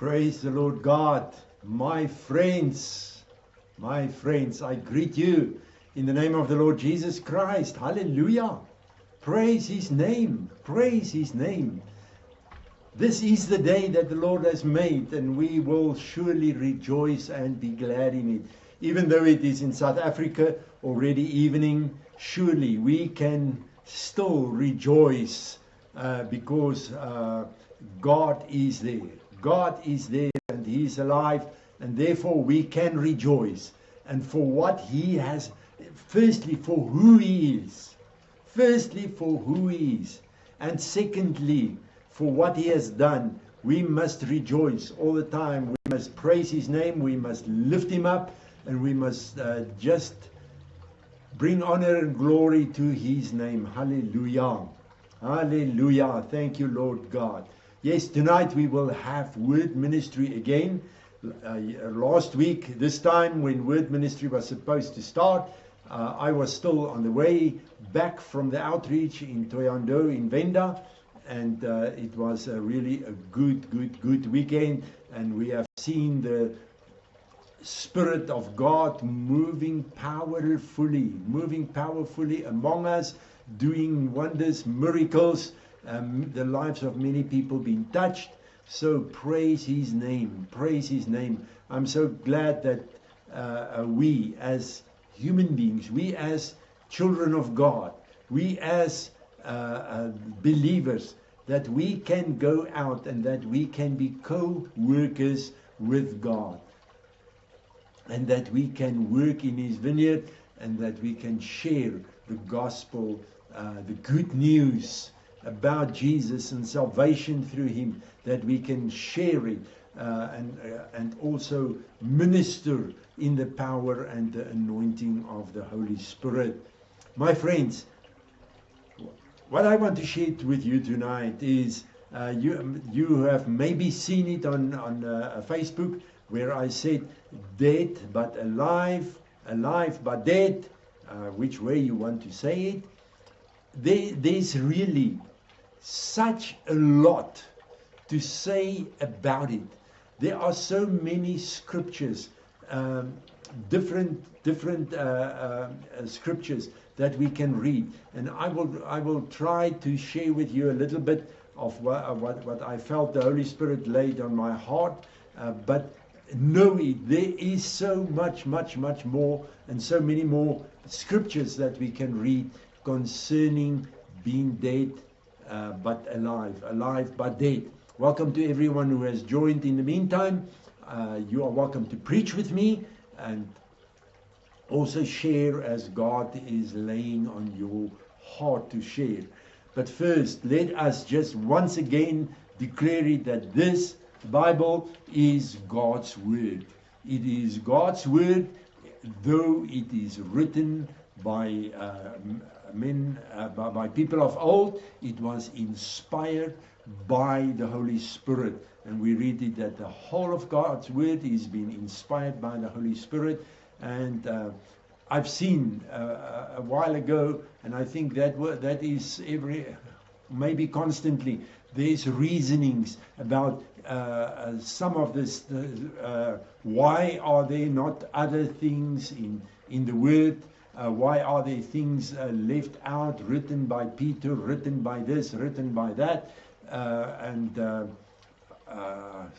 Praise the Lord God. My friends, I greet you in the name of the Lord Jesus Christ. Hallelujah. Praise His name. Praise His name. This is the day that the Lord has made, and we will surely rejoice and be glad in it. Even though it is in South Africa already evening, surely we can still rejoice because God is there. God is there and He is alive, and therefore we can rejoice. And for what He has, firstly for who He is. Firstly for who He is. And secondly, for what He has done, we must rejoice all the time. We must praise His name, we must lift Him up, and we must just bring honor and glory to His name. Hallelujah. Hallelujah. Thank you, Lord God. Yes, tonight we will have word ministry again. Last week, this time when word ministry was supposed to start, I was still on the way back from the outreach in Thohoyandou in Venda. And it was really a good weekend, and we have seen the Spirit of God moving powerfully among us, doing wonders, miracles, the lives of many people being touched. So praise His name, praise His name. I'm so glad that we as human beings, we as children of God, we as believers, that we can go out and that we can be co-workers with God, and that we can work in His vineyard, and that we can share the gospel, the good news about Jesus and salvation through Him, that we can share it and also minister in the power and the anointing of the Holy Spirit. My friends, what I want to share with you tonight is you have maybe seen it on Facebook, where I said dead but alive, alive but dead, which way you want to say it. There's really such a lot to say about it. There are so many scriptures, different scriptures that we can read, and I will try to share with you a little bit of what I felt the Holy Spirit laid on my heart, but know it, there is so much more, and so many more scriptures that we can read concerning being dead but alive, alive but dead. Welcome to everyone who has joined in the meantime. You are welcome to preach with me, and also share as God is laying on your heart to share. But first, let us just once again declare it that this Bible is God's Word. It is God's Word, though it is written by men, by people of old. It was inspired by the Holy Spirit. And we read it that the whole of God's Word is being inspired by the Holy Spirit. And I've seen a while ago, and I think that is maybe constantly, there's reasonings about some of this. Why are there not other things in the Word? Why are there things left out, written by Peter, written by this, written by that, and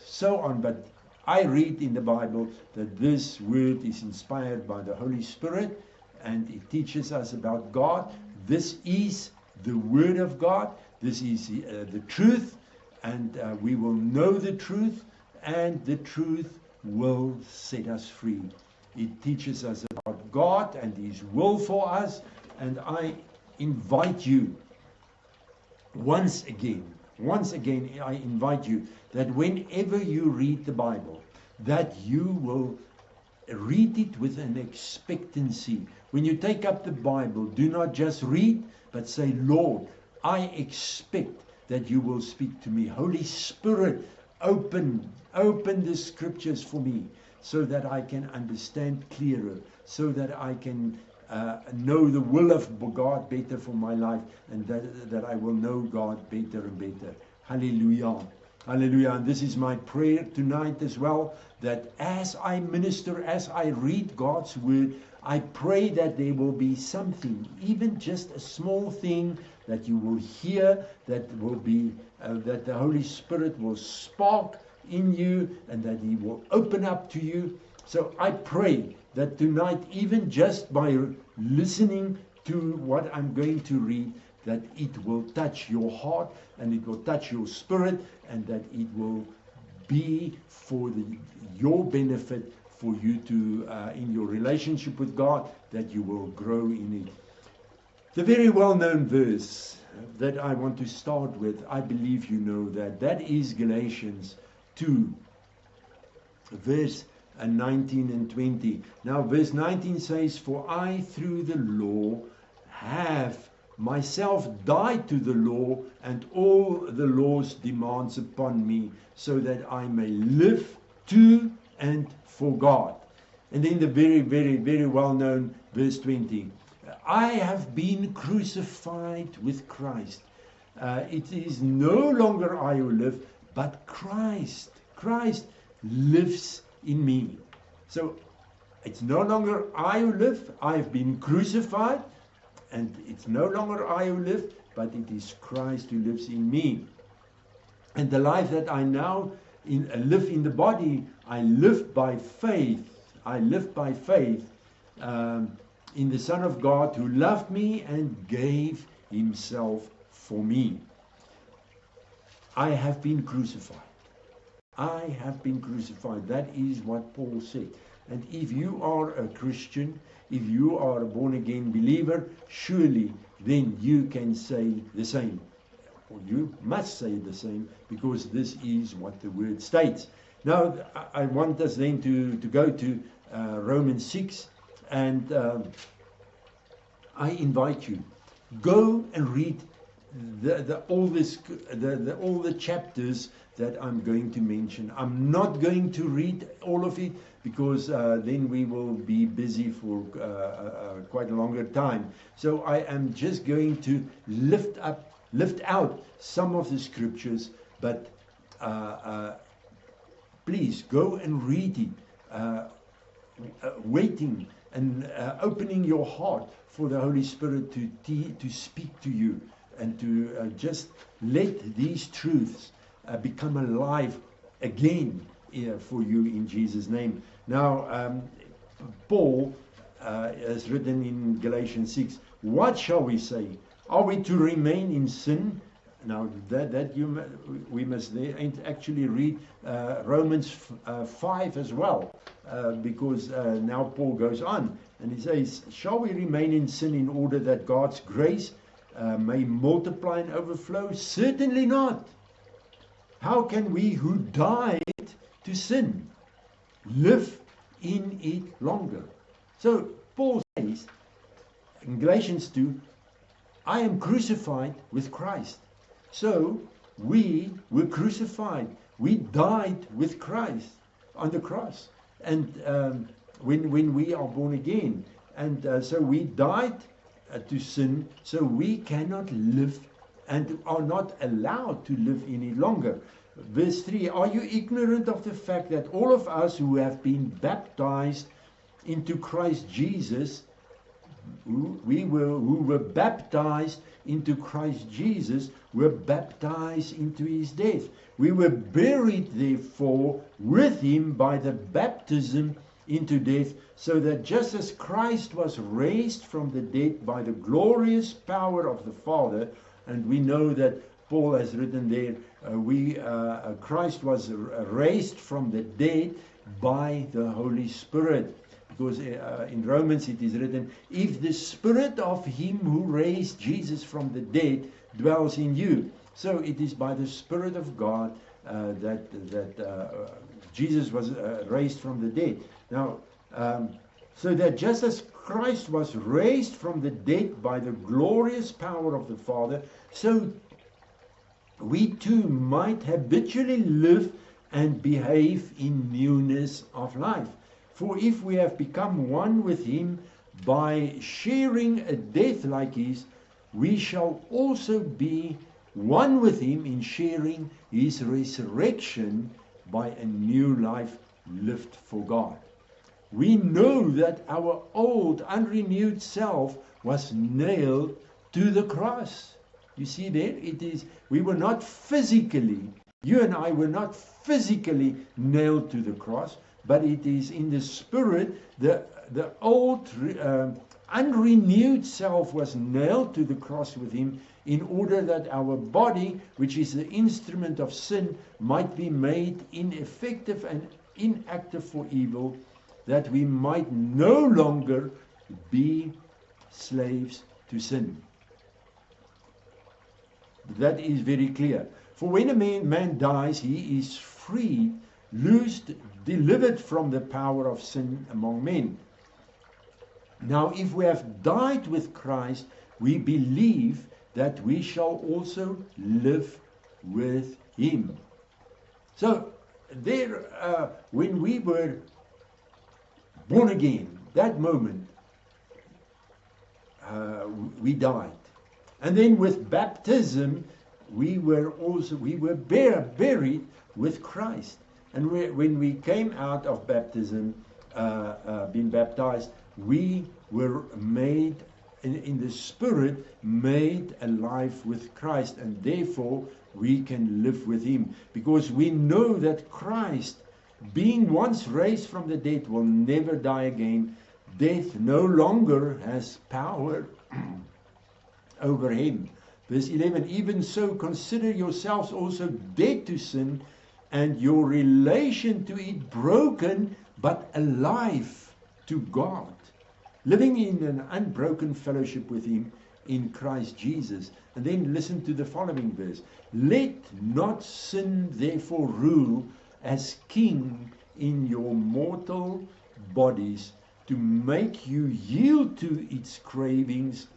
so on. But I read in the Bible that this word is inspired by the Holy Spirit, and it teaches us about God. This is the Word of God. This is the truth, and we will know the truth, and the truth will set us free. It teaches us about God and His will for us, and I invite you once again, I invite you that whenever you read the Bible, that you will read it with an expectancy. When you take up the Bible, do not just read, but say, Lord, I expect that you will speak to me. Holy Spirit, open the scriptures for me, so that I can understand clearer, so that I can know the will of God better for my life, and that I will know God better and better. Hallelujah. Hallelujah. And this is my prayer tonight as well, that as I minister, as I read God's word, I pray that there will be something, even just a small thing that you will hear, that will be, that the Holy Spirit will spark in you and that He will open up to you. So I pray that tonight, even just by listening to what I'm going to read, that it will touch your heart and it will touch your spirit, and that it will be for your benefit, for you to, in your relationship with God, that you will grow in it. The very well-known verse that I want to start with, I believe you know that is Galatians 2, verse 19 and 20. Now, verse 19 says, "For I, through the law, have myself died to the law and all the law's demands upon me, so that I may live to and for God." And then the very, very, very well-known verse 20. "I have been crucified with Christ. It is no longer I who live, but Christ. Christ lives in me." So it's no longer I who live. I have been crucified, and it's no longer I who live, but it is Christ who lives in me. And the life that I now live in the body, I live by faith. I live by faith in the Son of God, who loved me and gave Himself for me. I have been crucified. I have been crucified. That is what Paul said. And if you are a Christian, if you are a born-again believer, surely then you can say the same. Or you must say the same, because this is what the word states. Now, I want us then to go to Romans 6, and I invite you, go and read all the chapters that I'm going to mention. I'm not going to read all of it, because then we will be busy for quite a longer time. So I am just going to lift out some of the scriptures, but please go and read it, waiting and opening your heart for the Holy Spirit to speak to you, and to just let these truths become alive again for you in Jesus' name. Now, Paul has written in Galatians 6, "What shall we say? Are we to remain in sin?" Now, we must actually read Romans 5 as well, because now Paul goes on and he says, "Shall we remain in sin in order that God's grace may multiply and overflow? Certainly not. How can we who died to sin live in it longer?" So Paul says in Galatians 2, "I am crucified with Christ." So we were crucified. We died with Christ on the cross. And when we are born again. And so we died to sin, so we cannot live and are not allowed to live any longer. Verse 3, "Are you ignorant of the fact that all of us who have been baptized into Christ Jesus, who were baptized into Christ Jesus, were baptized into His death? We were buried, therefore, with Him by the baptism into death, so that just as Christ was raised from the dead by the glorious power of the Father," and we know that Paul has written there, Christ was raised from the dead by the Holy Spirit. Because in Romans it is written, "If the Spirit of Him who raised Jesus from the dead dwells in you." So it is by the Spirit of God that Jesus was raised from the dead. Now, so that just as Christ was raised from the dead by the glorious power of the Father, so we too might habitually live and behave in newness of life. For if we have become one with Him by sharing a death like His, we shall also be one with him in sharing his resurrection by a new life lived for God. We know that our old unrenewed self was nailed to the cross. You see there, it is, we were not physically, you and I were not physically nailed to the cross, but it is in the spirit, the old unrenewed self was nailed to the cross with him in order that our body, which is the instrument of sin, might be made ineffective and inactive for evil, that we might no longer be slaves to sin. That is very clear. For when a man dies, he is freed, loosed, delivered from the power of sin among men. Now, if we have died with Christ, we believe that we shall also live with him. So, there, when we were born again, that moment, we died. And then with baptism, we were buried with Christ. And when we came out of baptism, being baptized, we were made, in the Spirit, made alive with Christ. And therefore, we can live with him. Because we know that Christ, being once raised from the dead, will never die again. Death no longer has power over him. Verse 11, even so consider yourselves also dead to sin, and your relation to it broken, but alive to God, living in an unbroken fellowship with him in Christ Jesus. And then listen to the following verse. Let not sin therefore rule as king in your mortal bodies, to make you yield to its cravings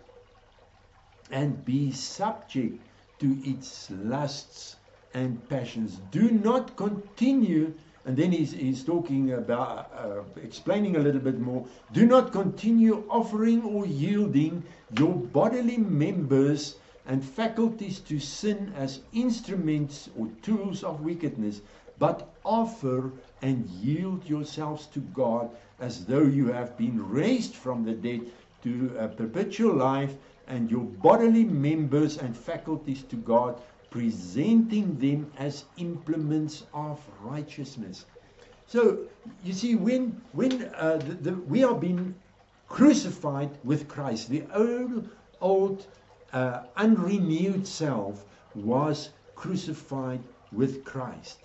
and be subject to its lusts and passions. Do not continue, and then he's talking about, explaining a little bit more, do not continue offering or yielding your bodily members and faculties to sin as instruments or tools of wickedness, but offer and yield yourselves to God as though you have been raised from the dead to a perpetual life, and your bodily members and faculties to God, presenting them as implements of righteousness. So, you see, when we are being crucified with Christ, the old unrenewed self was crucified with Christ.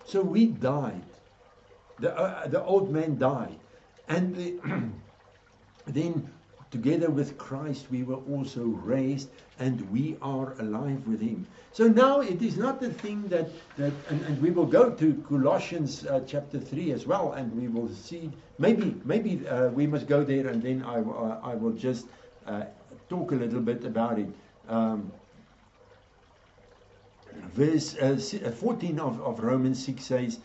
So we died. The old man died. And then together with Christ we were also raised, and we are alive with him. So now it is not the thing that and we will go to Colossians chapter 3 as well, and we will see, maybe we must go there, and then I will just talk a little bit about it. Verse 14 of Romans 6 says,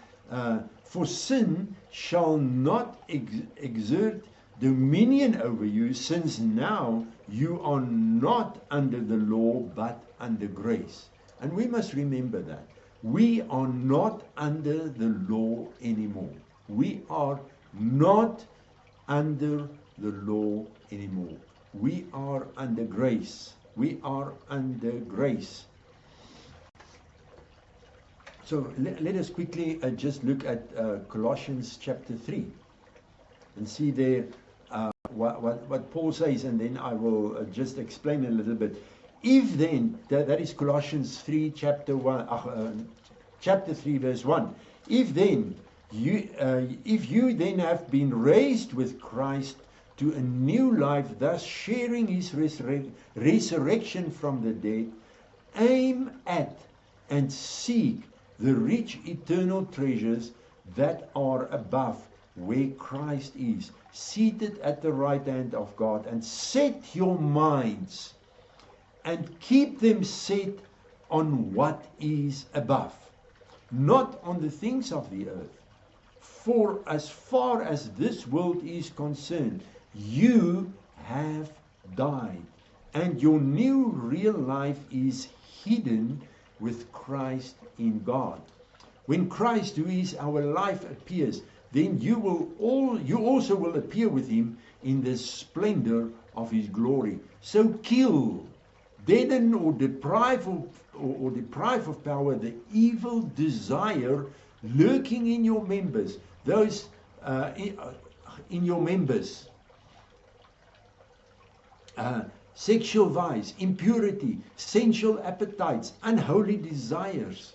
for sin shall not exert dominion over you, since now you are not under the law but under grace. And we must remember that. We are not under the law anymore. We are not under the law anymore. We are under grace. We are under grace. So let us quickly just look at Colossians chapter 3 and see there what Paul says, and then I will just explain a little bit. If then, that is Colossians 3 chapter 3 verse 1. If then you then have been raised with Christ to a new life, thus sharing his resurrection from the dead, aim at and seek the rich eternal treasures that are above, where Christ is, seated at the right hand of God. And set your minds and keep them set on what is above, not on the things of the earth. For as far as this world is concerned, you have died, and your new real life is hidden with Christ in God. When Christ, who is our life, appears, then you also will appear with him in the splendor of his glory. So kill, deaden, or deprive of power the evil desire lurking in your members, those in your members. Sexual vice, impurity, sensual appetites, unholy desires,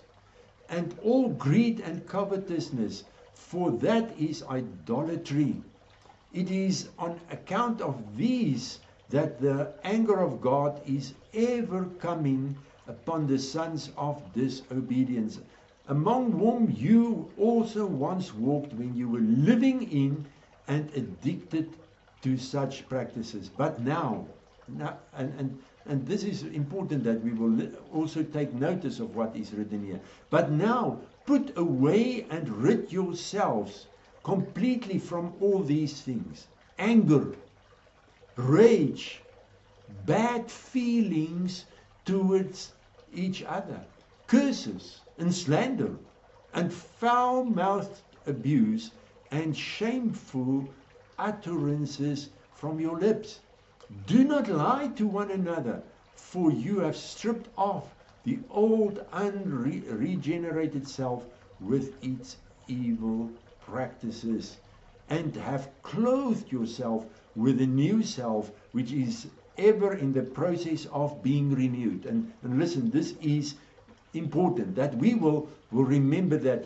and all greed and covetousness, for that is idolatry. It is on account of these that the anger of God is ever coming upon the sons of disobedience, among whom you also once walked when you were living in and addicted to such practices. But now and this is important, that we will also take notice of what is written here. But now put away and rid yourselves completely from all these things: anger, rage, bad feelings towards each other, curses and slander, and foul-mouthed abuse, and shameful utterances from your lips. Do not lie to one another, for you have stripped off the old unregenerated self with its evil practices, and have clothed yourself with a new self, which is ever in the process of being renewed. And listen, this is important, that we will remember that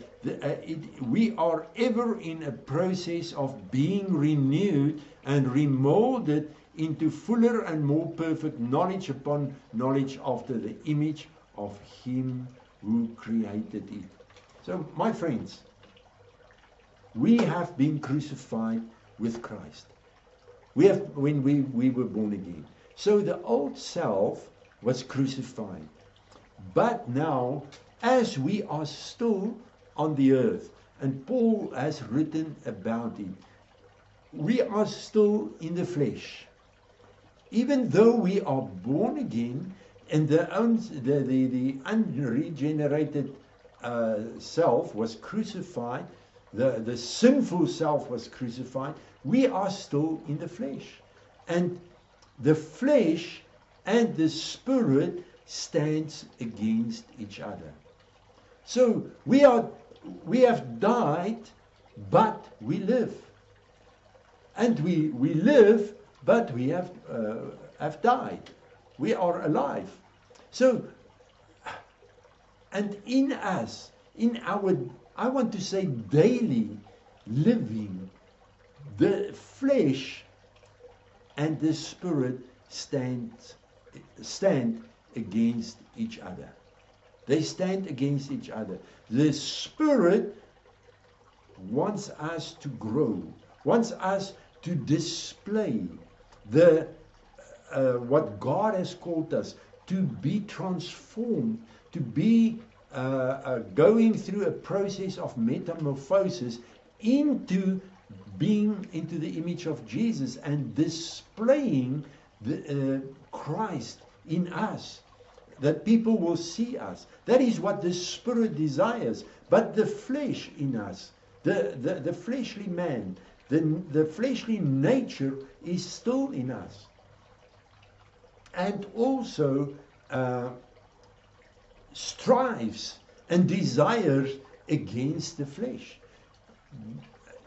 we are ever in a process of being renewed and remolded into fuller and more perfect knowledge upon knowledge after the image of him who created it. So, my friends, we have been crucified with Christ. When we were born again. So the old self was crucified. But now, as we are still on the earth, and Paul has written about it, we are still in the flesh. Even though we are born again, and the unregenerated self was crucified, the sinful self was crucified, we are still in the flesh. And the flesh and the spirit stands against each other. So we have died, but we live. And we live, but we have died. We are alive. So, and in us, in our, I want to say, daily living, the flesh and the spirit stand against each other. They stand against each other. The spirit wants us to grow, wants us to display what God has called us, to be transformed, to be going through a process of metamorphosis into being into the image of Jesus and displaying Christ in us, that people will see us. That is what the Spirit desires. But the flesh in us, the fleshly man, the fleshly nature is still in us. And also strives and desires against the flesh.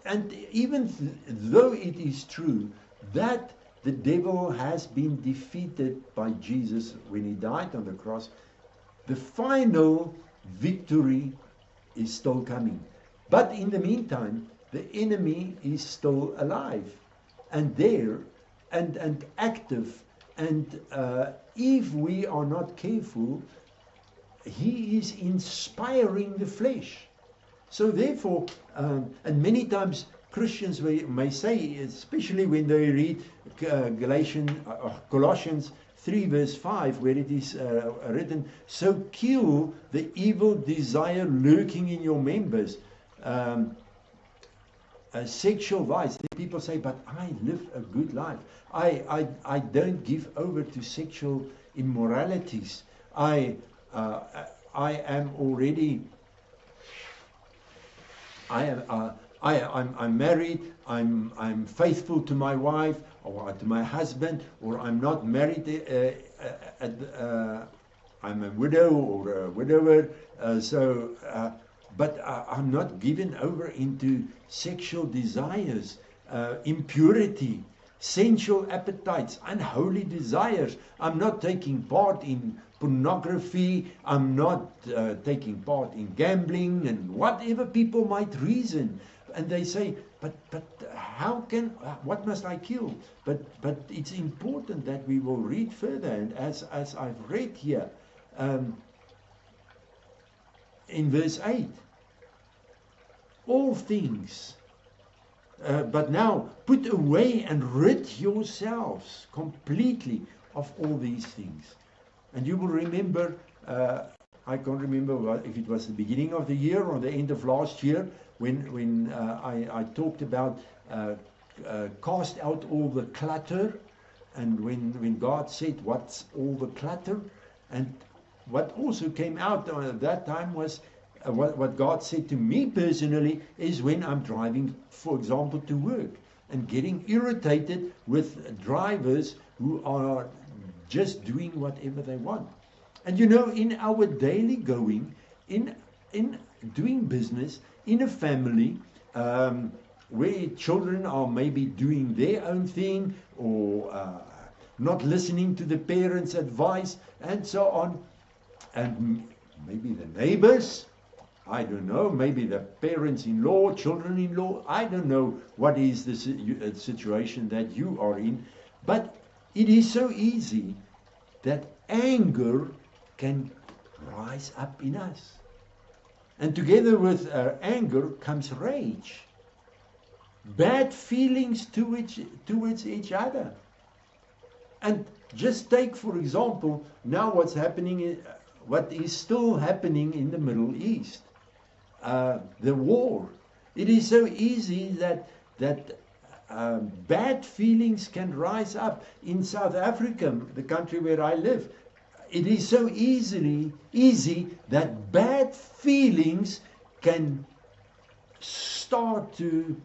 And even though it is true that the devil has been defeated by Jesus when he died on the cross, the final victory is still coming. But in the meantime, the enemy is still alive and there and active. And if we are not careful, he is inspiring the flesh. So therefore, and many times Christians may say, especially when they read Colossians 3 verse 5, where it is written, so kill the evil desire lurking in your members. Sexual vice. People say, but I live a good life. I don't give over to sexual immoralities. I uh, I am already, I'm married, I'm faithful to my wife or to my husband, or I'm not married, I'm a widow or a widower, but I'm not given over into sexual desires, impurity, sensual appetites, unholy desires. I'm not taking part in pornography. I'm not taking part in gambling and whatever people might reason. And they say, but how can, what must I kill? But it's important that we will read further. And as I've read here, in verse 8, all things, but now put away and rid yourselves completely of all these things. And you will remember, I can't remember if it was the beginning of the year or the end of last year, when I talked about cast out all the clutter, and when God said, what's all the clutter? And what also came out at that time was what God said to me personally is when I'm driving, for example, to work and getting irritated with drivers who are just doing whatever they want. And you know, in our daily going, in doing business, in a family, where children are maybe doing their own thing, or not listening to the parents' advice, and so on, and maybe the neighbors, I don't know, maybe the parents-in-law, children-in-law, I don't know what is the situation that you are in, but it is so easy that anger can rise up in us. And together with anger comes rage, bad feelings towards each other. And just take, for example, now what's happening, what is still happening in the Middle East. The war. It is so easy that bad feelings can rise up. In South Africa, the country where I live, it is so easy that bad feelings can start to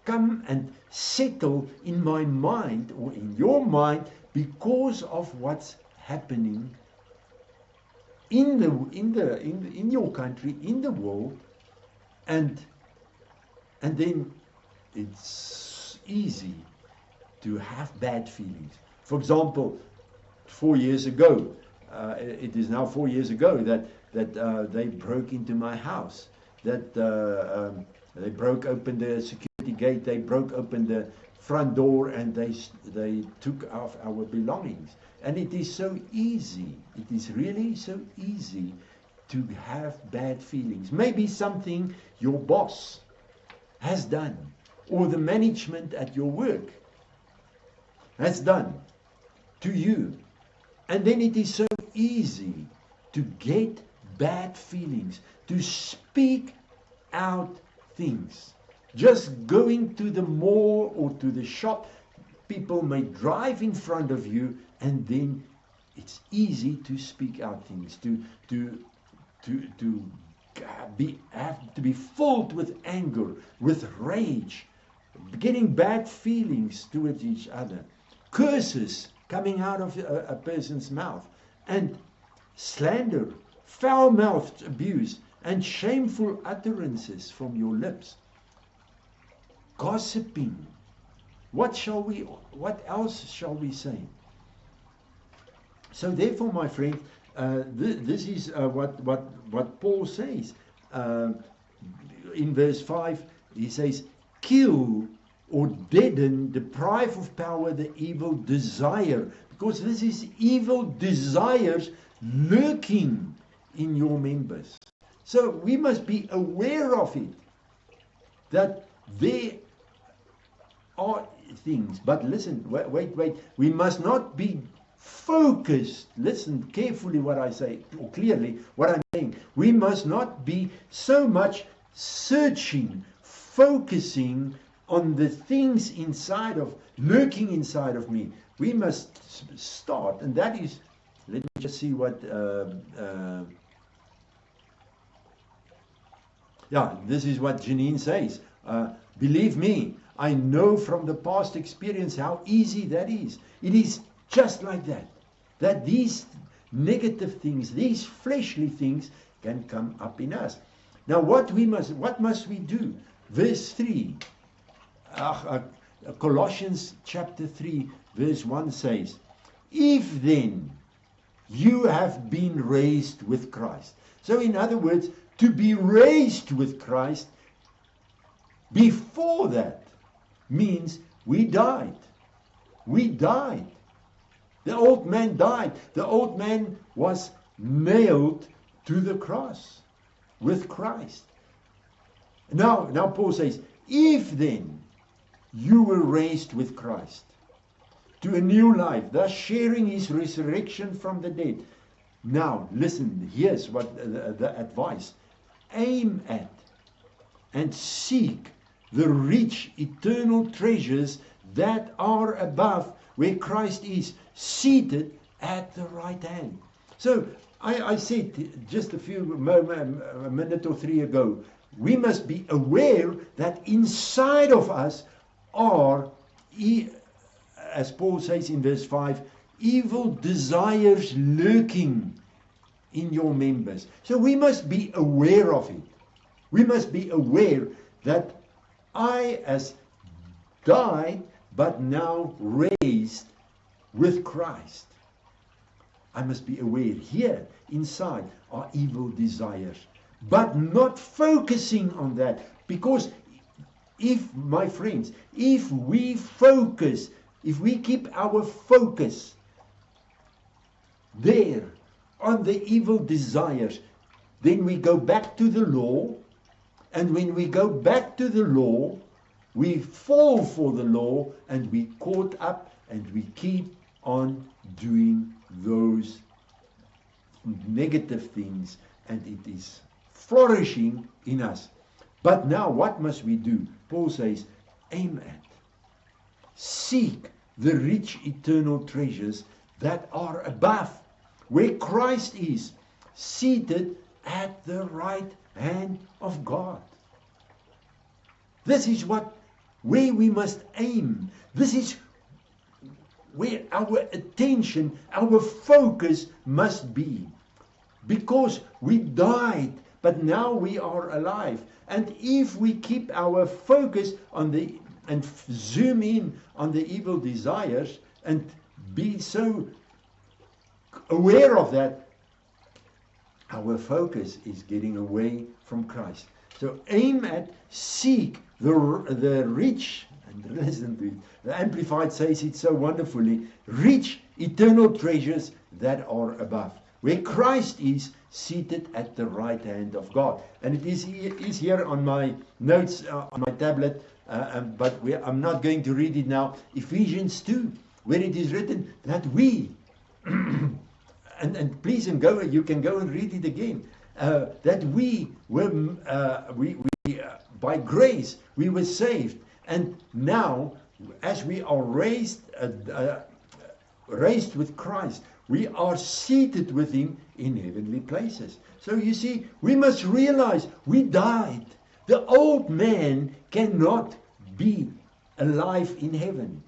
come and settle in my mind or in your mind because of what's happening in your country, in the world, and then it's easy to have bad feelings. For example, 4 years ago, it is now 4 years ago that they broke into my house, that they broke open the security gate, they broke open the front door, and they took off our belongings. And it is so easy, it is really so easy to have bad feelings. Maybe something your boss has done, or the management at your work has done to you. And then it is so easy to get bad feelings, to speak out things. Just going to the mall or to the shop, people may drive in front of you, and then it's easy to speak out things, to be filled with anger, with rage, getting bad feelings towards each other, curses coming out of a person's mouth, and slander, foul-mouthed abuse, and shameful utterances from your lips, gossiping. What else shall we say? So therefore, my friend, this is what Paul says. In verse 5, he says, kill or deaden, deprive of power the evil desire. Because this is evil desires lurking in your members. So we must be aware of it, that there are things. But listen, wait. We must not be focused. Listen carefully what I say, or clearly what I'm saying. We must not be so much searching, focusing on the things lurking inside of me. We must start, and that is Let me just see what, yeah, this is what Janine says. Believe me, I know from the past experience how easy that is. It is just like that. That these negative things, these fleshly things can come up in us. Now what must we do? Verse 3. Colossians chapter 3 verse 1 says, if then you have been raised with Christ. So in other words, to be raised with Christ, before that means we died. We died. The old man died. The old man was nailed to the cross with Christ. Now Paul says, if then you were raised with Christ to a new life, thus sharing his resurrection from the dead. Now, listen, here's what the advice. Aim at and seek the rich eternal treasures that are above, where Christ is seated at the right hand. So, I said just a minute or three ago, we must be aware that inside of us are, as Paul says in verse 5, evil desires lurking in your members. So we must be aware of it. We must be aware that I as died, but now raised with Christ. I must be aware here inside are evil desires, but not focusing on that. Because if, my friends, if we focus, if we keep our focus there on the evil desires, then we go back to the law. And when we go back to the law, we fall for the law and we caught up and we keep on doing those negative things, and it is flourishing in us. But now what must we do? Paul says, aim at, seek the rich eternal treasures that are above, where Christ is seated at the right hand of God. This is where we must aim. This is where our attention, our focus must be. Because we died, but now we are alive. And if we keep our focus on and zoom in on the evil desires and be so aware of that, our focus is getting away from Christ. So aim at, seek the rich, and listen to it, the Amplified says it so wonderfully, rich eternal treasures that are above, where Christ is seated at the right hand of God. And it is here on my notes, on my tablet, but I'm not going to read it now. Ephesians 2, where it is written that we, and please you can go and read it again, that we were, by grace, we were saved. And now, as we are raised with Christ, we are seated with him in heavenly places. So you see, we must realize we died. The old man cannot be alive in heaven,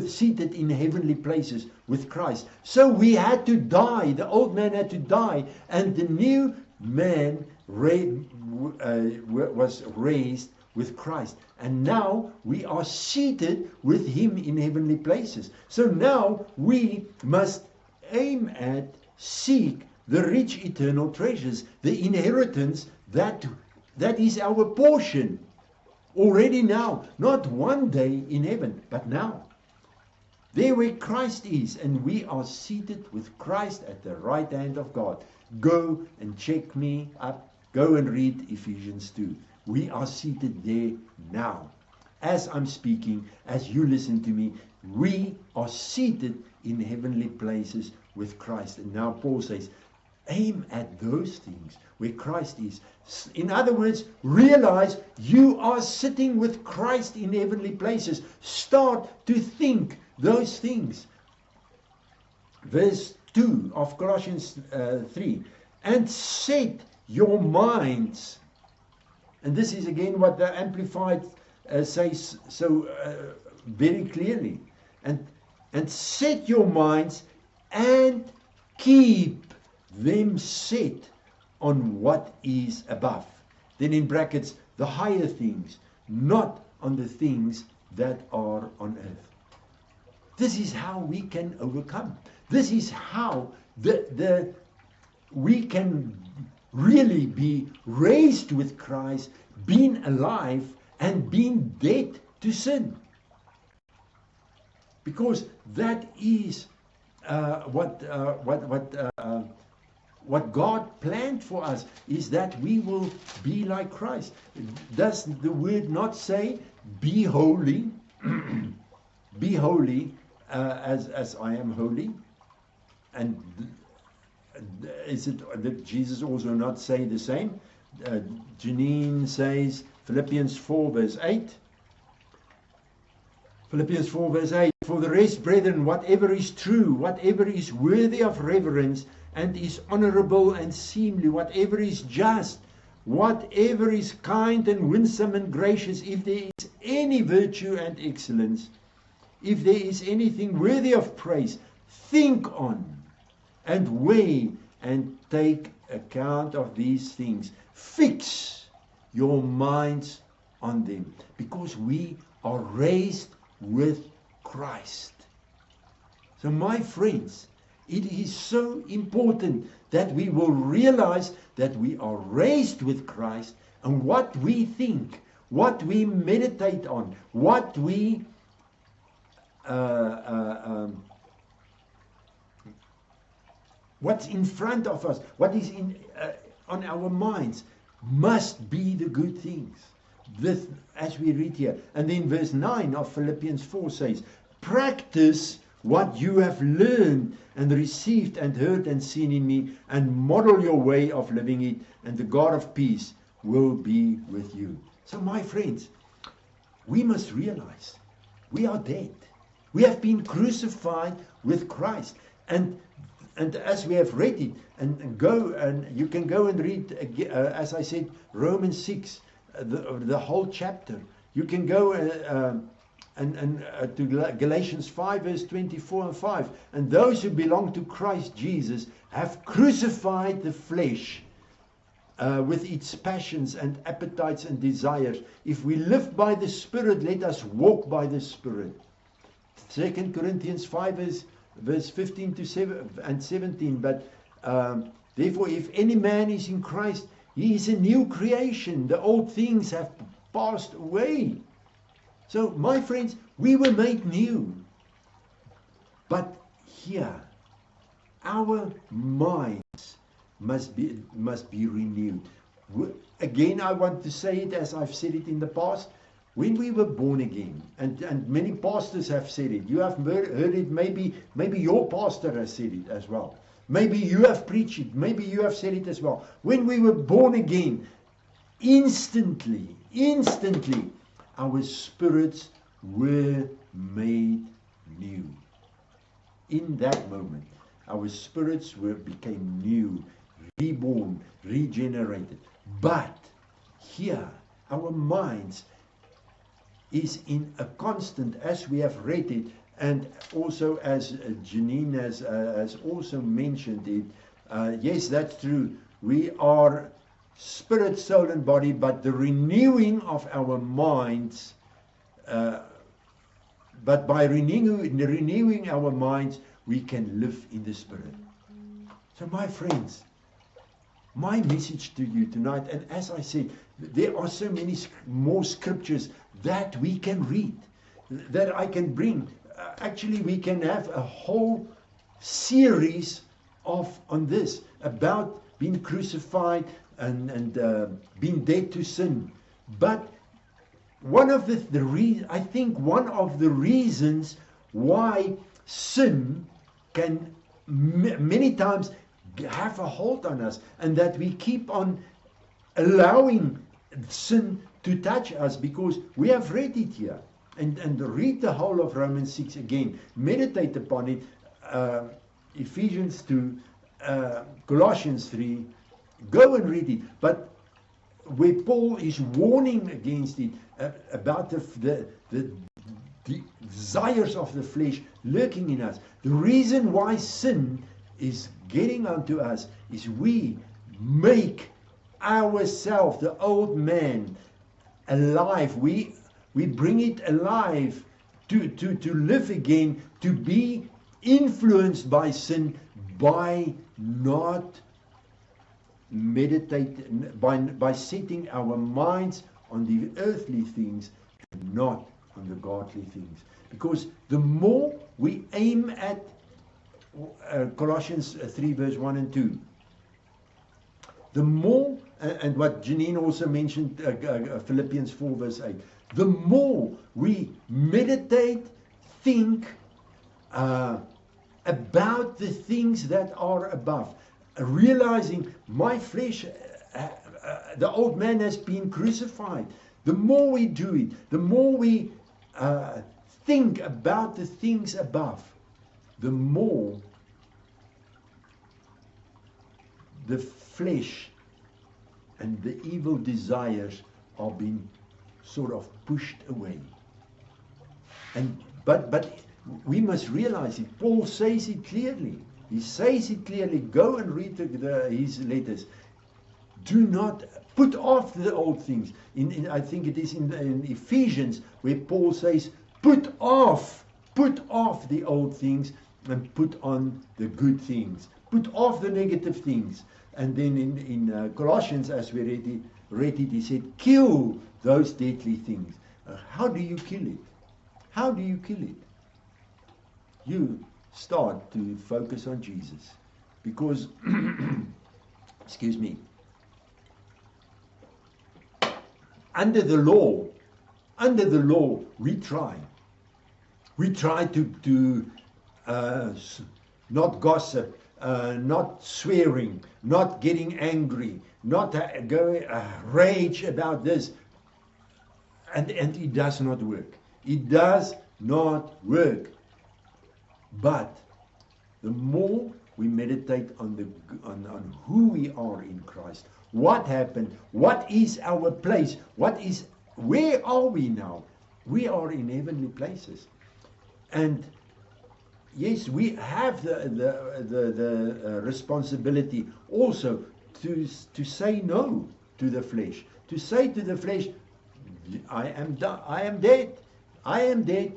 seated in heavenly places with Christ. So we had to die. The old man had to die, and the new man was raised with Christ. And now we are seated with him in heavenly places. So now we must aim at, seek the rich eternal treasures, the inheritance that is our portion already now, not one day in heaven, but now. There where Christ is, and we are seated with Christ at the right hand of God. Go and check me up. Go and read Ephesians 2. We are seated there now. As I'm speaking, as you listen to me, we are seated in heavenly places with Christ. And now Paul says, aim at those things where Christ is. In other words, realize you are sitting with Christ in heavenly places. Start to think those things. Verse 2 of Colossians 3, and set your minds, and this is again what the Amplified says so very clearly, and set your minds and keep them set on what is above. Then in brackets, the higher things, not on the things that are on earth. This is how we can overcome. This is how we can really be raised with Christ, being alive and being dead to sin. Because that is what God planned for us, is that we will be like Christ. Does the word not say, be holy, be holy as I am holy? And is it that Jesus also not say the same? Janine says, Philippians 4 verse 8. Philippians 4 verse 8, for the rest, brethren, whatever is true, whatever is worthy of reverence, and is honorable and seemly, whatever is just, whatever is kind and winsome and gracious, if there is any virtue and excellence, if there is anything worthy of praise, think on and weigh and take account of these things. Fix your minds on them, because we are raised with Christ. So my friends, it is so important that we will realize that we are raised with Christ, and what we think, what we meditate on, what we what's in front of us, what is on our minds, must be the good things. This, as we read here. And then verse 9 of Philippians 4 says, practice what you have learned and received and heard and seen in me, and model your way of living it, and the God of peace will be with you. So my friends, we must realize we are dead. We have been crucified with Christ. And as we have read it, and you can go and read, as I said, Romans 6, the whole chapter. You can go to Galatians 5 verse 24 and 5. And those who belong to Christ Jesus have crucified the flesh with its passions and appetites and desires. If we live by the Spirit, let us walk by the Spirit. 2 Corinthians 5 verse 15 to 17. But therefore, if any man is in Christ, he is a new creation. The old things have passed away. So, my friends, we were made new. But here, our minds must be renewed. Again, I want to say it as I've said it in the past. When we were born again, and many pastors have said it, you have heard it, maybe your pastor has said it as well. Maybe you have preached it, maybe you have said it as well. When we were born again, instantly, our spirits were made new. In that moment, our spirits became new, reborn, regenerated. But here, our minds is in a constant, as we have read it, and also as Janine has also mentioned it. Yes, that's true. We are spirit, soul, and body, but the renewing of our minds, but by renewing our minds, we can live in the Spirit. So my friends, my message to you tonight, and as I said, there are so many more scriptures that we can read, that I can bring. Actually, we can have a whole series on this, about being crucified and being dead to sin. But one of I think one of the reasons why sin can many times have a hold on us, and that we keep on allowing sin to touch us, because we have read it here, and read the whole of Romans 6 again, meditate upon it, Ephesians 2, Colossians 3. Go and read it. But where Paul is warning against it, about the desires of the flesh lurking in us. The reason why sin is getting unto us is we make ourselves, the old man, alive. We bring it alive to live again, to be influenced by sin, by not meditate, by setting our minds on the earthly things and not on the godly things. Because the more we aim at Colossians 3 verse 1 and 2, the more, and what Janine also mentioned, Philippians 4 verse 8, the more we meditate, think about the things that are above, realizing my flesh, the old man has been crucified. The more we do it, the more we think about the things above, the more the flesh and the evil desires are being sort of pushed away. But we must realize it. Paul says it clearly. He says it clearly. Go and read his letters. Do not put off the old things. I think it is in Ephesians where Paul says, put off the old things and put on the good things. Put off the negative things. And then in Colossians, as we read it, he said, kill those deadly things. How do you kill it? How do you kill it? You start to focus on Jesus. Because, excuse me, under the law, we try to not gossip, not swearing, not getting angry, not going rage about this, and it does not work. It does not work. But the more we meditate on who we are in Christ, what happened, what is our place, where are we now? We are in heavenly places. And yes, we have the responsibility also to say no to the flesh. To say to the flesh, I am dead. I am dead.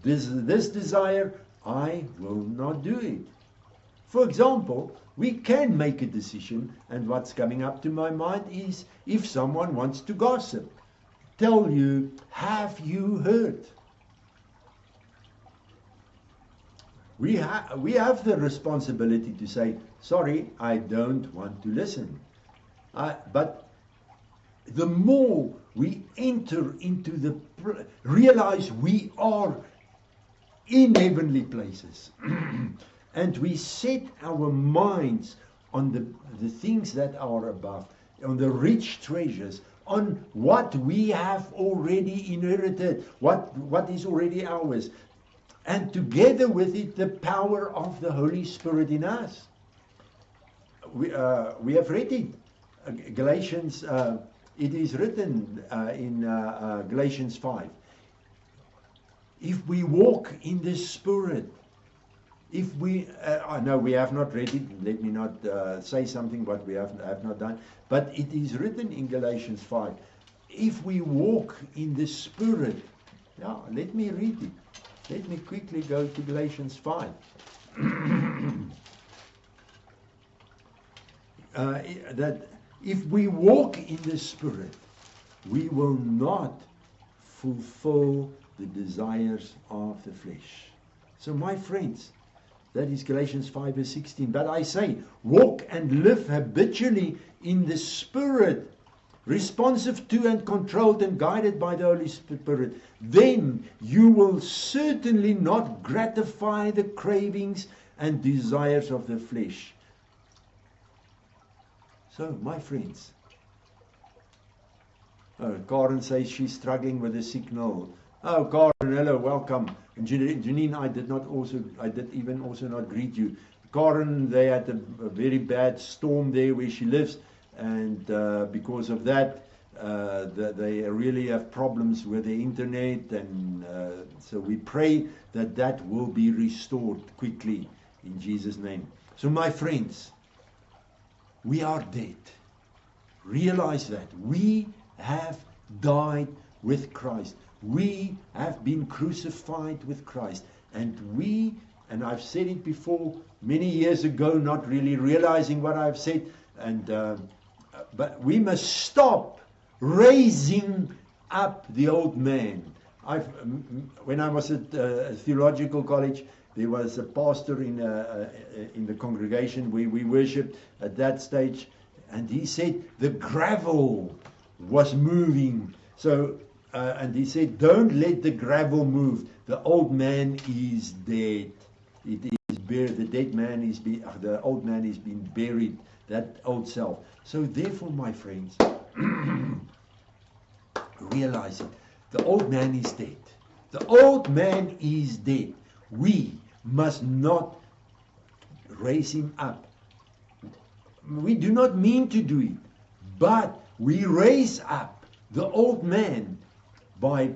This desire, I will not do it. For example, we can make a decision, and what's coming up to my mind is if someone wants to gossip, tell you, have you heard? We have the responsibility to say, sorry, I don't want to listen. But the more we enter into realize we are in heavenly places, and we set our minds on the things that are above, on the rich treasures, on what we have already inherited, what is already ours, and together with it the power of the Holy Spirit in us. We have read it, Galatians. It is written in Galatians 5. If we walk in the Spirit, if we, no, we have not read it. Let me not say something what we have not done. But it is written in Galatians 5. If we walk in the Spirit, yeah, let me read it. Let me quickly go to Galatians 5. That if we walk in the Spirit, we will not fulfill the desires of the flesh. So my friends, that is Galatians 5 verse 16. But I say, walk and live habitually in the Spirit, responsive to and controlled and guided by the Holy Spirit. Then you will certainly not gratify the cravings and desires of the flesh. So, my friends, Karen says she's struggling with the signal. Oh, Karen, hello, welcome. And Janine, I did even also not greet you. Karen, they had a very bad storm there where she lives, and because of that, they really have problems with the internet, and so we pray that will be restored quickly in Jesus' name. So my friends, we are dead. Realize that. We have died with Christ. We have been crucified with Christ. And I've said it before many years ago, not really realizing what I've said, but we must stop raising up the old man. When I was at theological college, there was a pastor in the congregation where we worshipped at that stage, and he said the gravel was moving. So, and he said, don't let the gravel move. The old man is dead. It is buried. The old man is being buried. That old self. So therefore, my friends, realize it. The old man is dead. The old man is dead. We must not raise him up. We do not mean to do it, but we raise up the old man by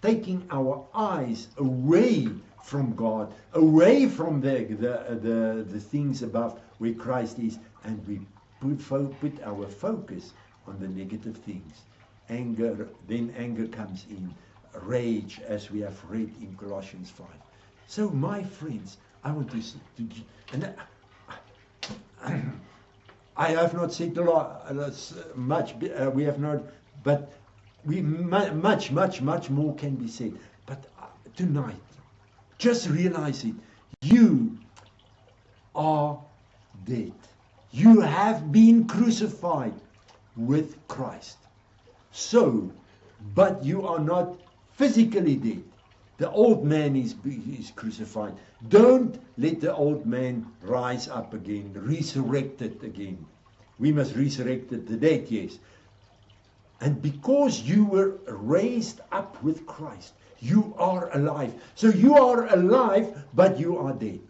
taking our eyes away from God, away from the things above where Christ is, and we put our focus on the negative things. Anger, then anger comes in, rage, as we have read in Colossians 5. So, my friends, I want to and I have not said a lot, much. We have not, but much more can be said. But tonight, just realize it. You are dead. You have been crucified with Christ. So, but you are not physically dead. The old man is crucified. Don't let the old man rise up again, resurrected again. We must resurrect the dead, yes. And because you were raised up with Christ, you are alive. So you are alive, but you are dead.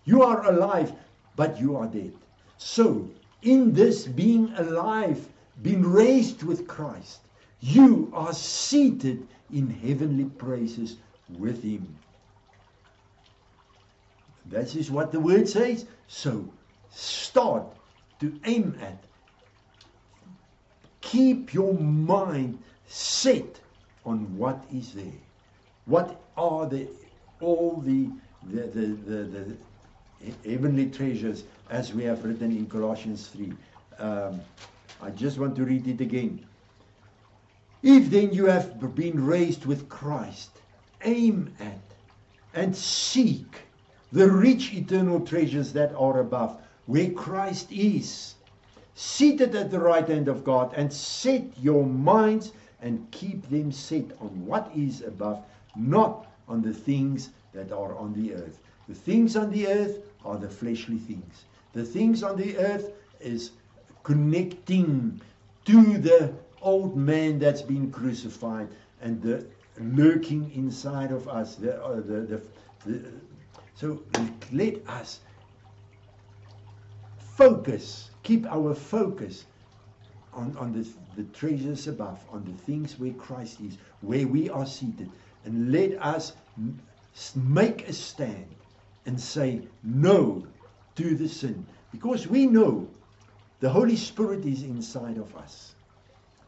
You are alive, but you are dead. So, in this being alive, being raised with Christ, you are seated in heavenly praises with him. That is what the word says. So, start to aim at. Keep your mind set on what is there. What are all the heavenly treasures, as we have written in Colossians 3. I just want to read it again. If then you have been raised with Christ, aim at and seek the rich eternal treasures that are above, where Christ is, seated at the right hand of God, and set your minds and keep them set on what is above, not on the things that are on the earth. The things on the earth are the fleshly things. The things on the earth is connecting to the old man that's been crucified and the lurking inside of us. So let us focus, keep our focus on the treasures above, on the things where Christ is, where we are seated. And let us make a stand and say no to the sin. Because we know the Holy Spirit is inside of us.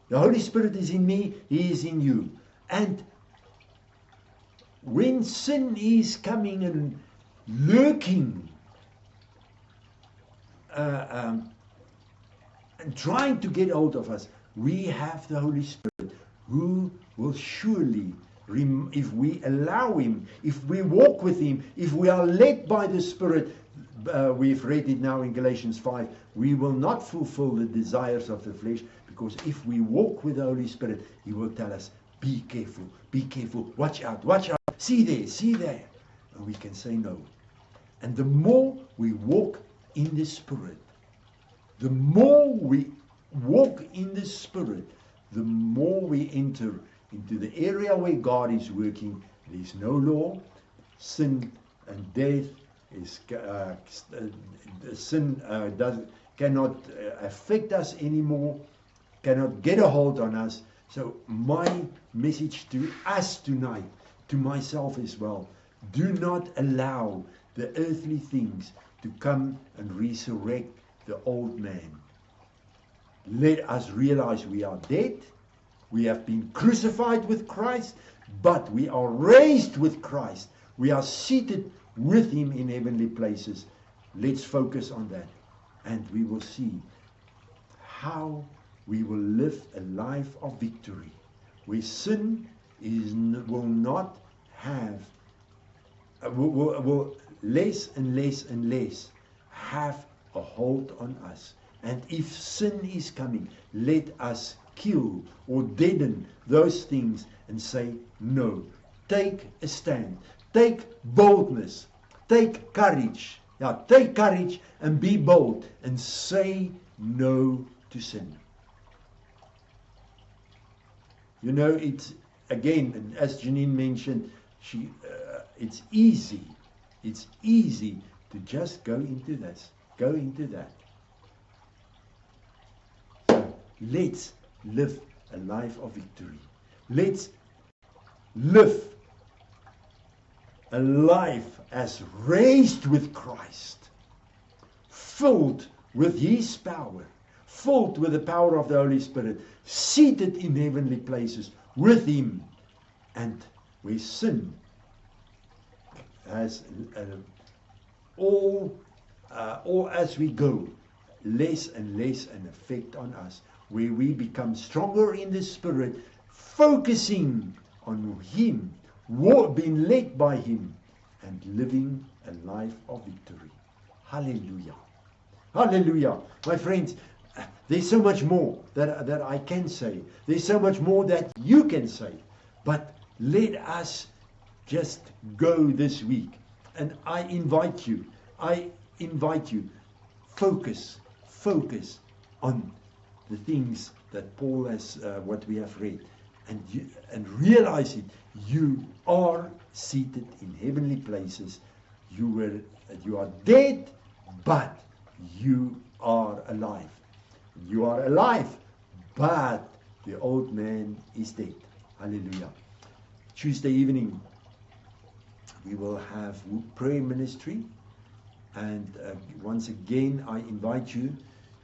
The Holy Spirit is in me, He is in you. And when sin is coming and lurking, and trying to get hold of us, we have the Holy Spirit who will surely, if we allow Him, if we walk with Him, if we are led by the Spirit, we've read it now in Galatians 5, we will not fulfill the desires of the flesh, because if we walk with the Holy Spirit, He will tell us, be careful, watch out, see there, and we can say no. And the more we walk in the Spirit, the more we walk in the Spirit, the more we enter into the area where God is working. There's no law. Sin and death is cannot affect us anymore, cannot get a hold on us. So my message to us tonight, to myself as well, do not allow the earthly things to come and resurrect the old man. Let us realize we are dead. We have been crucified with Christ, but we are raised with Christ. We are seated with him in heavenly places. Let's focus on that, and we will see how we will live a life of victory, where sin will not have, will less and less and less have a hold on us. And if sin is coming, let us kill or deaden those things and say no. Take a stand. Take boldness. Take courage. Yeah, take courage and be bold and say no to sin. You know, it's, again, as Janine mentioned, it's easy. It's easy to just go into this, go into that. So let's live a life of victory. Let's live a life as raised with Christ, filled with his power, filled with the power of the Holy Spirit, seated in heavenly places with him, and where sin has all as we go, less and less an effect on us, where we become stronger in the Spirit, focusing on him, being led by him, and living a life of victory. Hallelujah. Hallelujah. My friends, there's so much more that I can say. There's so much more that you can say. But let us just go this week. And I invite you, focus on the things that Paul has, what we have read. And realize it. You are seated in heavenly places. You are dead, but you are alive. You are alive, but the old man is dead. Hallelujah. Tuesday evening, we will have prayer ministry. And once again, I invite you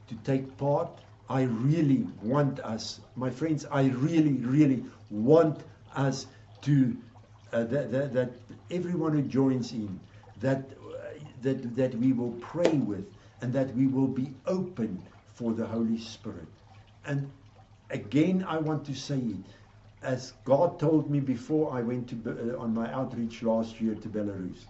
to take part. I really want us, my friends, I really want us to, that everyone who joins in, that we will pray with, and that we will be open for the Holy Spirit. And again, I want to say it, as God told me before I went to on my outreach last year to Belarus,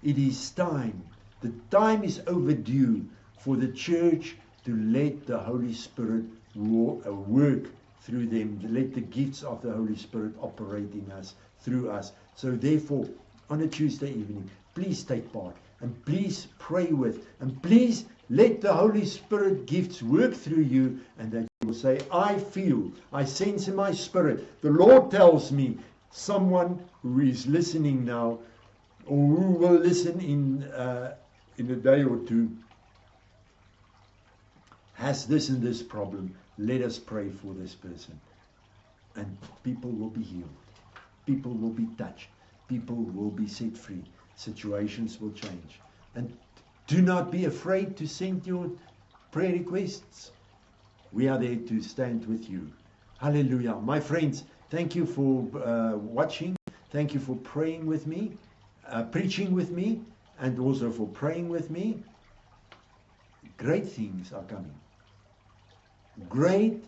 it is time. The time is overdue for the church to let the Holy Spirit work through them, to let the gifts of the Holy Spirit operate in us, through us. So therefore, on a Tuesday evening, please take part, and please pray with, and please let the Holy Spirit gifts work through you, and that you will say, I feel, I sense in my spirit, the Lord tells me, someone who is listening now, or who will listen in a day or two, has this and this problem. Let us pray for this person. And people will be healed. People will be touched. People will be set free. Situations will change. And do not be afraid to send your prayer requests. We are there to stand with you. Hallelujah. My friends, thank you for watching. Thank you for praying with me, preaching with me, and also for praying with me. Great things are coming. Great,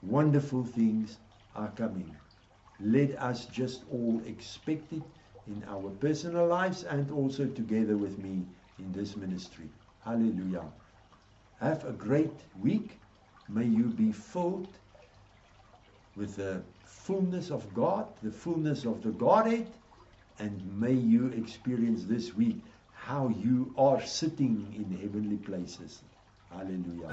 wonderful things are coming. Let us just all expect it in our personal lives and also together with me in this ministry. Hallelujah. Have a great week. May you be filled with the fullness of God, the fullness of the Godhead, and may you experience this week how you are sitting in heavenly places. Hallelujah.